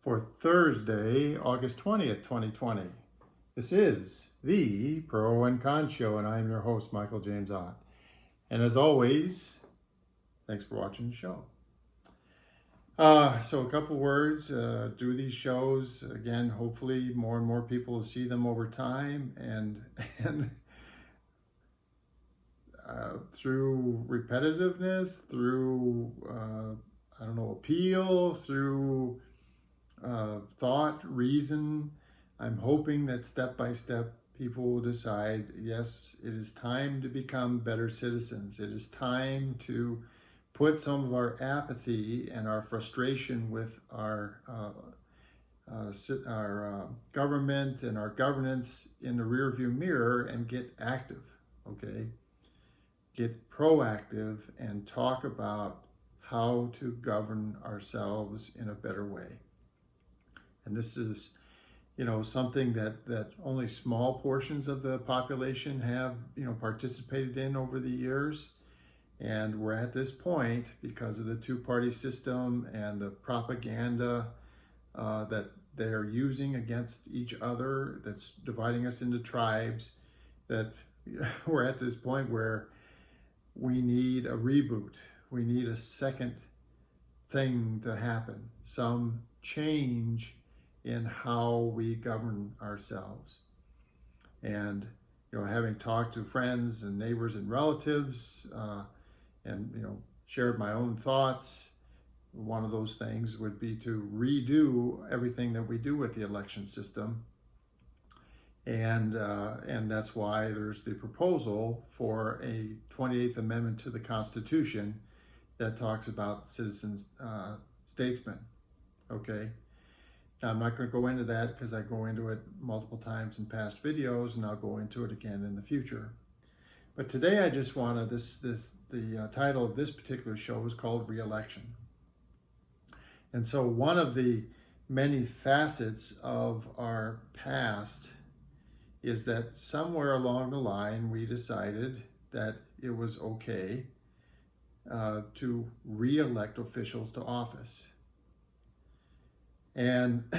for Thursday, August 20th, 2020. This is the Pro and Con Show, and I'm your host, Michael James Ott. And as always, thanks for watching the show. So a couple words, do these shows, again, hopefully more and more people will see them over time, and through repetitiveness, through, appeal, through thought, reason, I'm hoping that step by step people will decide, yes, it is time to become better citizens. It is time to put some of our apathy and our frustration with our government and our governance in the rearview mirror and get active, okay? Get proactive and talk about how to govern ourselves in a better way. And this is, something that only small portions of the population have, participated in over the years. And we're at this point because of the two-party system and the propaganda that they're using against each other, that's dividing us into tribes, that we're at this point where we need a reboot. We need a second thing to happen, some change in how we govern ourselves. And, having talked to friends and neighbors and relatives, and shared my own thoughts, one of those things would be to redo everything that we do with the election system. And that's why there's the proposal for a 28th Amendment to the Constitution that talks about citizens, statesmen, okay? Now, I'm not going to go into that because I go into it multiple times in past videos, and I'll go into it again in the future. But today I just want to, the title of this particular show is called Re-election. And so one of the many facets of our past is that somewhere along the line we decided that it was okay to re-elect officials to office. And,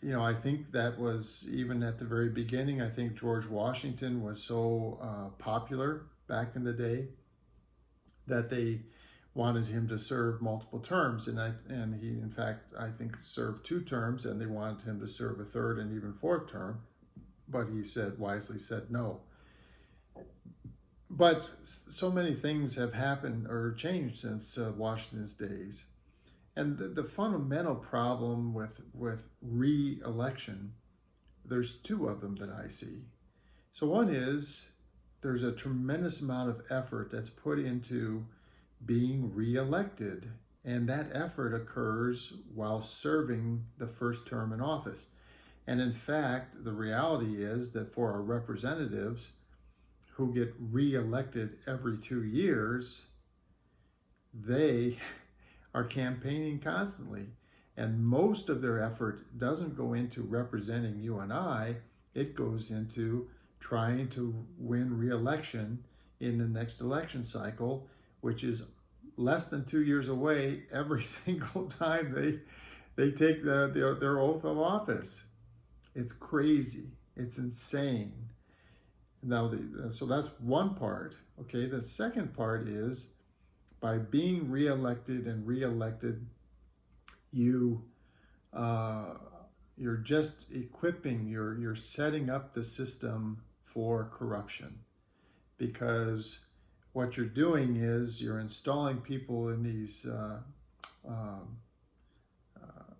I think that was, even at the very beginning, I think George Washington was so popular back in the day that they wanted him to serve multiple terms. And he, in fact, I think served 2 terms, and they wanted him to serve a 3rd and even 4th term. But he wisely said no. But so many things have happened or changed since Washington's days. And the fundamental problem with re-election, there's 2 of them that I see. So one is there's a tremendous amount of effort that's put into being re-elected. And that effort occurs while serving the 1st term in office. And in fact, the reality is that for our representatives who get re-elected every 2 years, they are campaigning constantly. And most of their effort doesn't go into representing you and I, it goes into trying to win re-election in the next election cycle, which is less than 2 years away every single time they take their oath of office. It's crazy. It's insane. Now, so that's one part. Okay, the second part is by being re-elected and re-elected, you're just equipping, you're setting up the system for corruption, because what you're doing is you're installing people in these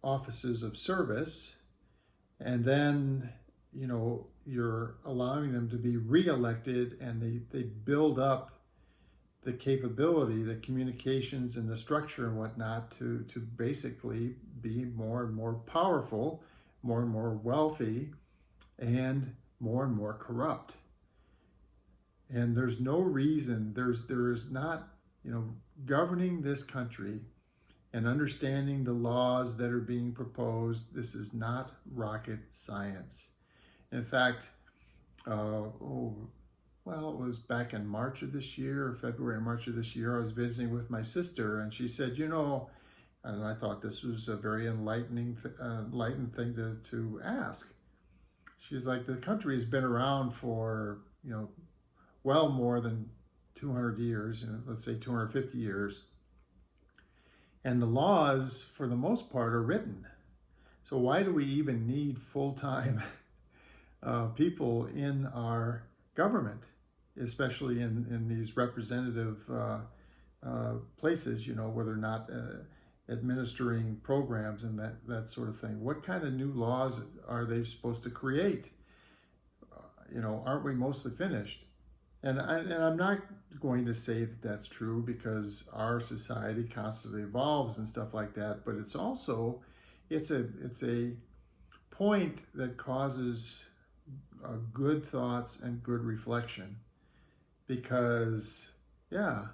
offices of service, and then you're allowing them to be re-elected, and they build up the capability, the communications and the structure and whatnot to basically be more and more powerful, more and more wealthy, and more corrupt. And there's no reason, there is not, governing this country and understanding the laws that are being proposed, this is not rocket science. In fact, it was back in March of this year, or February, March of this year, I was visiting with my sister, and she said, And I thought this was a very enlightened thing to ask. She's like, the country has been around for, well more than 200 years, let's say 250 years. And the laws, for the most part, are written. So why do we even need full-time people in our government, especially in these representative places, where they're not administering programs and that sort of thing? What kind of new laws are they supposed to create? Aren't we mostly finished? And I'm not going to say that that's true, because our society constantly evolves and stuff like that. But it's also, it's a point that causes good thoughts and good reflection, because, yeah,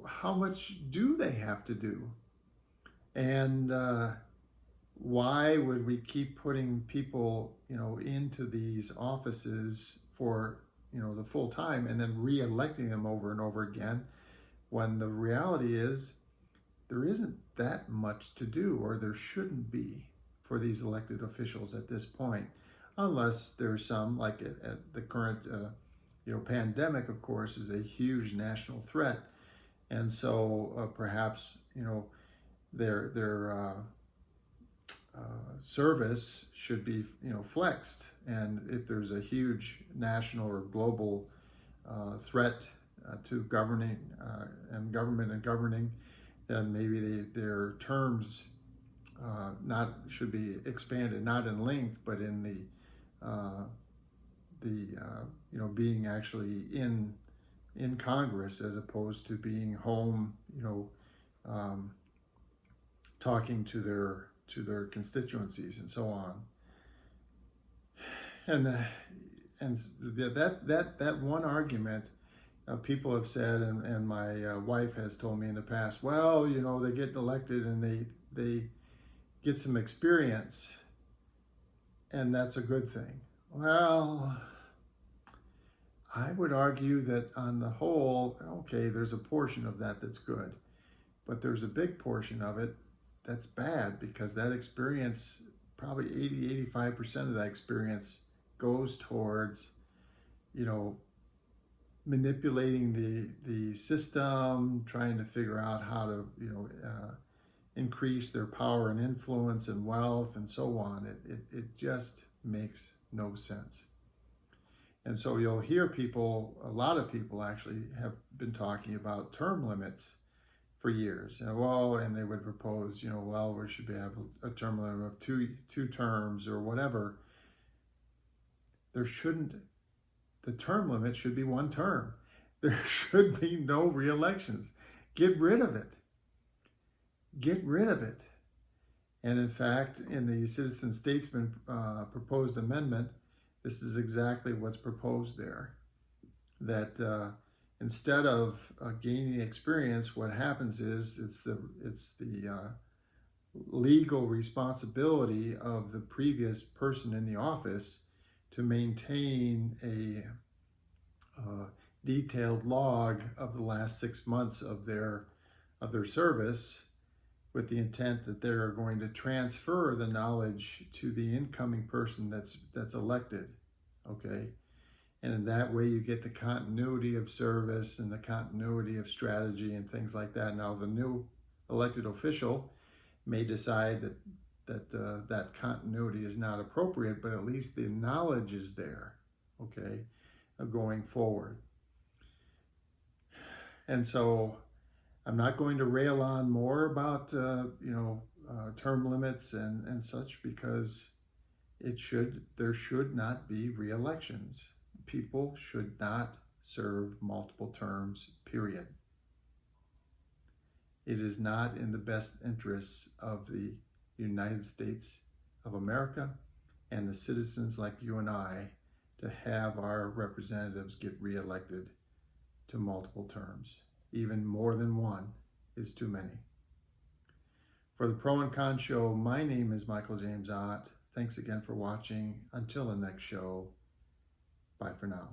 how much do they have to do? And why would we keep putting people, into these offices for, the full time, and then re-electing them over and over again, when the reality is there isn't that much to do, or there shouldn't be, for these elected officials at this point, unless there's some, like at the current, pandemic, of course, is a huge national threat. And so perhaps, their service should be, flexed. And if there's a huge national or global threat to governing and government and governing, then maybe their terms should be expanded, not in length, but in the being actually in Congress, as opposed to being home, talking to their constituencies and so on. And that one argument, people have said, and my wife has told me in the past, well, they get elected and they get some experience, and that's a good thing. Well, I would argue that on the whole, okay, there's a portion of that that's good, but there's a big portion of it that's bad, because that experience, probably 80-85% of that experience, goes towards, manipulating the system, trying to figure out how to, increase their power and influence and wealth and so on. It just makes no sense. And so you'll hear a lot of people actually have been talking about term limits for years. And they would propose, we should have a term limit of two terms or whatever. The term limit should be one term. There should be no re-elections. Get rid of it. Get rid of it. And in fact, in the Citizen Statesman proposed amendment, this is exactly what's proposed there. That instead of gaining experience, what happens is it's the legal responsibility of the previous person in the office to maintain a detailed log of the last 6 months of their service, with the intent that they're going to transfer the knowledge to the incoming person that's elected. Okay, and in that way you get the continuity of service and the continuity of strategy and things like that. Now the new elected official may decide that continuity is not appropriate, but at least the knowledge is there, okay, going forward. And so I'm not going to rail on more about term limits and such, because there should not be re-elections. People should not serve multiple terms, period. It is not in the best interests of the United States of America and the citizens like you and I to have our representatives get re-elected to multiple terms. Even more than one is too many. For the Pro and Con Show, my name is Michael James Ott. Thanks again for watching. Until the next show, bye for now.